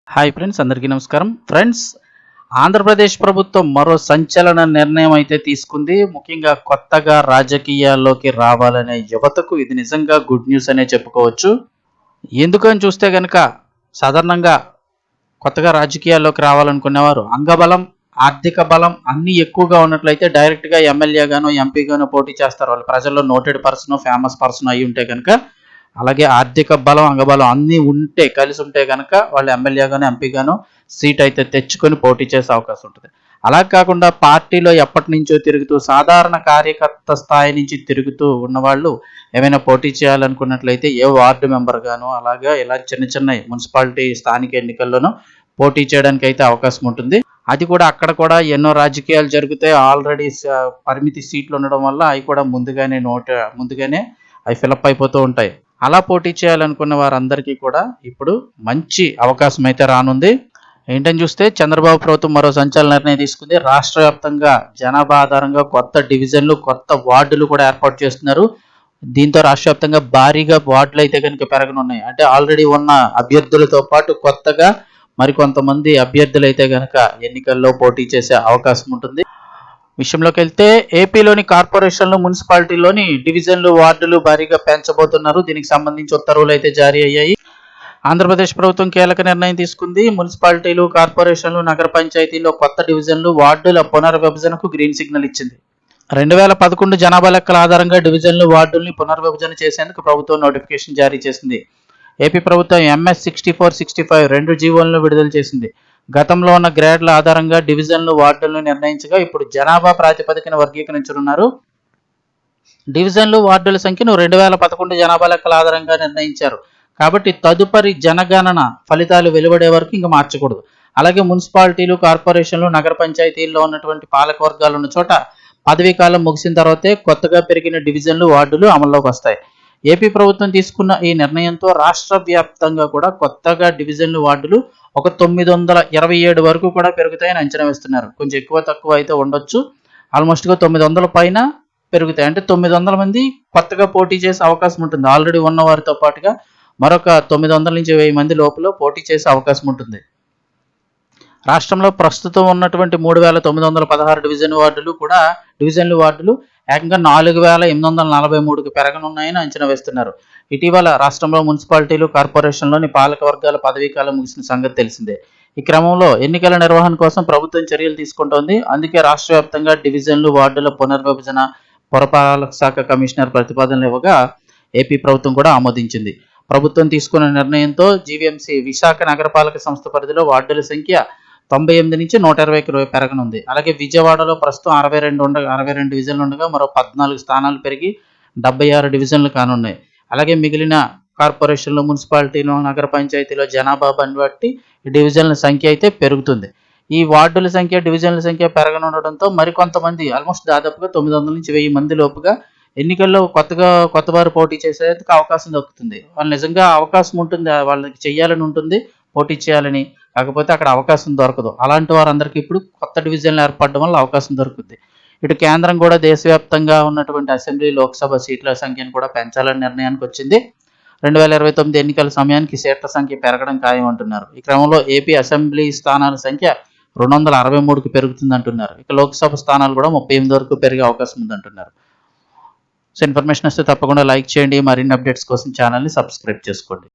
Hi friends, అందరికీ నమస్కారం. Friends, Andhra Pradesh ప్రభుత్వం మరో సంచలన నిర్ణయం అయితే తీసుకుంది. ముఖ్యంగా కొత్తగా రాజకీయాల్లోకి రావాలనే యువతకు ఇది నిజంగా గుడ్ న్యూస్ అనే చెప్పుకోవచ్చు. ఎందుకని చూస్తే కనుక సాధారణంగా కొత్తగా రాజకీయాల్లోకి రావాలనుకునేవారు అంగబలం, ఆర్థిక బలం అన్నీ ఎక్కువగా ఉన్నట్లయితే డైరెక్ట్గా ఎమ్మెల్యేగానో ఎంపీగానో పోటీ చేస్తారు. వాళ్ళు ప్రజల్లో నోటెడ్ పర్సన్, ఫేమస్ పర్సన్ అయి ఉంటే కనుక. అలాగే ఆర్థిక బలం, అంగబలం అన్నీ ఉంటే కలిసి ఉంటే కనుక వాళ్ళు ఎమ్మెల్యేగానో ఎంపీగానో సీట్ అయితే తెచ్చుకొని పోటీ చేసే అవకాశం ఉంటుంది. అలా కాకుండా పార్టీలో ఎప్పటి నుంచో తిరుగుతూ సాధారణ కార్యకర్త స్థాయి నుంచి తిరుగుతూ ఉన్నవాళ్ళు ఏమైనా పోటీ చేయాలనుకున్నట్లయితే ఏ వార్డు మెంబర్ గానో అలాగే ఇలా చిన్న చిన్న మున్సిపాలిటీ స్థానిక ఎన్నికల్లోనూ పోటీ చేయడానికి అయితే అవకాశం ఉంటుంది. అది కూడా అక్కడ కూడా ఎన్నో రాజకీయాలు జరుగుతాయి. ఆల్రెడీ పరిమితి సీట్లు ఉండడం వల్ల అవి కూడా ముందుగానే అవి ఫిలప్ అయిపోతూ ఉంటాయి. అలా పోటీ చేయాలనుకున్న వారందరికీ కూడా ఇప్పుడు మంచి అవకాశం అయితే రానుంది. ఏంటని చూస్తే చంద్రబాబు ప్రభుత్వం మరో సంచలన నిర్ణయం తీసుకుంది. రాష్ట్ర వ్యాప్తంగా జనాభా ఆధారంగా కొత్త డివిజన్లు, కొత్త వార్డులు కూడా ఏర్పాటు చేస్తున్నారు. దీంతో రాష్ట్ర వ్యాప్తంగా భారీగా వార్డులు అయితే కనుక పెరగనున్నాయి. అంటే ఆల్రెడీ ఉన్న అభ్యర్థులతో పాటు కొత్తగా మరికొంతమంది అభ్యర్థులు అయితే కనుక ఎన్నికల్లో పోటీ చేసే అవకాశం ఉంటుంది. విషయంలోకి వెళ్తే ఏపీలోని కార్పొరేషన్లు, మున్సిపాలిటీలోని డివిజన్లు, వార్డులు భారీగా పెంచబోతున్నారు. దీనికి సంబంధించి ఉత్తర్వులు అయితే జారీ అయ్యాయి. ఆంధ్రప్రదేశ్ ప్రభుత్వం కీలక నిర్ణయం తీసుకుంది. మున్సిపాలిటీలు, కార్పొరేషన్లు, నగర పంచాయతీల్లో కొత్త డివిజన్లు, వార్డుల పునర్విభజనకు గ్రీన్ సిగ్నల్ ఇచ్చింది. 2011 జనాభా లెక్కల ఆధారంగా డివిజన్లు, వార్డుల్ని పునర్విభజన చేసేందుకు ప్రభుత్వం నోటిఫికేషన్ జారీ చేసింది. ఏపీ ప్రభుత్వం MS 6465 రెండు జీవోలను విడుదల చేసింది. గతంలో ఉన్న గ్రేడ్ల ఆధారంగా డివిజన్లు, వార్డులను నిర్ణయించగా ఇప్పుడు జనాభా ప్రాతిపదికన వర్గీకరించనున్నారు. డివిజన్లు, వార్డుల సంఖ్యను 2011 జనాభా లెక్కల ఆధారంగా నిర్ణయించారు. కాబట్టి తదుపరి జనగణన ఫలితాలు వెలువడే వరకు ఇంకా మార్చకూడదు. అలాగే మున్సిపాలిటీలు, కార్పొరేషన్లు, నగర పంచాయతీల్లో ఉన్నటువంటి పాలక వర్గాలు ఉన్న చోట పదవీ కాలం ముగిసిన తర్వాతే కొత్తగా పెరిగిన డివిజన్లు, వార్డులు అమల్లోకి వస్తాయి. ఏపీ ప్రభుత్వం తీసుకున్న ఈ నిర్ణయంతో రాష్ట్ర వ్యాప్తంగా కూడా కొత్తగా డివిజన్లు, వార్డులు ఒక 927 వరకు కూడా పెరుగుతాయని అంచనా వేస్తున్నారు. కొంచెం ఎక్కువ తక్కువ అయితే ఉండొచ్చు. ఆల్మోస్ట్గా 900 పైన పెరుగుతాయి. అంటే 900 మంది కొత్తగా పోటీ చేసే అవకాశం ఉంటుంది. ఆల్రెడీ ఉన్న వారితో పాటుగా మరొక 900 నుంచి 1000 మంది లోపల పోటీ చేసే అవకాశం ఉంటుంది. రాష్ట్రంలో ప్రస్తుతం ఉన్నటువంటి 3916 డివిజన్లు, వార్డులు ఏకంగా 4843కు పెరగనున్నాయని అంచనా వేస్తున్నారు. ఇటీవల రాష్ట్రంలో మున్సిపాలిటీలు, కార్పొరేషన్లోని పాలక వర్గాల పదవీకాలం ముగిసిన సంగతి తెలిసిందే. ఈ క్రమంలో ఎన్నికల నిర్వహణ కోసం ప్రభుత్వం చర్యలు తీసుకుంటోంది. అందుకే రాష్ట్ర వ్యాప్తంగా డివిజన్లు, వార్డుల పునర్విభజన పురపాలక శాఖ కమిషనర్ ప్రతిపాదనలు ఇవ్వగా ఏపీ ప్రభుత్వం కూడా ఆమోదించింది. ప్రభుత్వం తీసుకున్న నిర్ణయంతో జీవీఎంసీ విశాఖ నగరపాలక సంస్థ పరిధిలో వార్డుల సంఖ్య 98 నుంచి 120కి పెరగనుంది. అలాగే విజయవాడలో ప్రస్తుతం 62 డివిజన్లు ఉండగా మరో 14 స్థానాలు పెరిగి 76 డివిజన్లు కానున్నాయి. అలాగే మిగిలిన కార్పొరేషన్లు, మున్సిపాలిటీలు, నగర పంచాయతీలో జనాభాను బట్టి డివిజన్ల సంఖ్య అయితే పెరుగుతుంది. ఈ వార్డుల సంఖ్య, డివిజన్ల సంఖ్య పెరగనుండటంతో మరికొంతమంది ఆల్మోస్ట్ దాదాపుగా 900 నుంచి 1000 మంది లోపుగా ఎన్నికల్లో కొత్త వారు పోటీ చేసేందుకు అవకాశం దక్కుతుంది. వాళ్ళు నిజంగా అవకాశం ఉంటుంది, వాళ్ళకి చెయ్యాలని ఉంటుంది, పోటీ చేయాలని. కాకపోతే అక్కడ అవకాశం దొరకదు. అలాంటి వారందరికీ ఇప్పుడు కొత్త డివిజన్లు ఏర్పడడం వల్ల అవకాశం దొరుకుతుంది. ఇటు కేంద్రం కూడా దేశవ్యాప్తంగా ఉన్నటువంటి అసెంబ్లీ, లోక్సభ సీట్ల సంఖ్యను కూడా పెంచాలని నిర్ణయానికి వచ్చింది. 2029 ఎన్నికల సమయానికి సీట్ల సంఖ్య పెరగడం ఖాయం అంటున్నారు. ఈ క్రమంలో ఏపీ అసెంబ్లీ స్థానాల సంఖ్య 263కి పెరుగుతుంది అంటున్నారు. ఇక లోక్సభ స్థానాలు కూడా 38 వరకు పెరిగే అవకాశం ఉందంటున్నారు. సో ఇన్ఫర్మేషన్ వస్తే తప్పకుండా లైక్ చేయండి. మరిన్ని అప్డేట్స్ కోసం ఛానల్ని సబ్స్క్రైబ్ చేసుకోండి.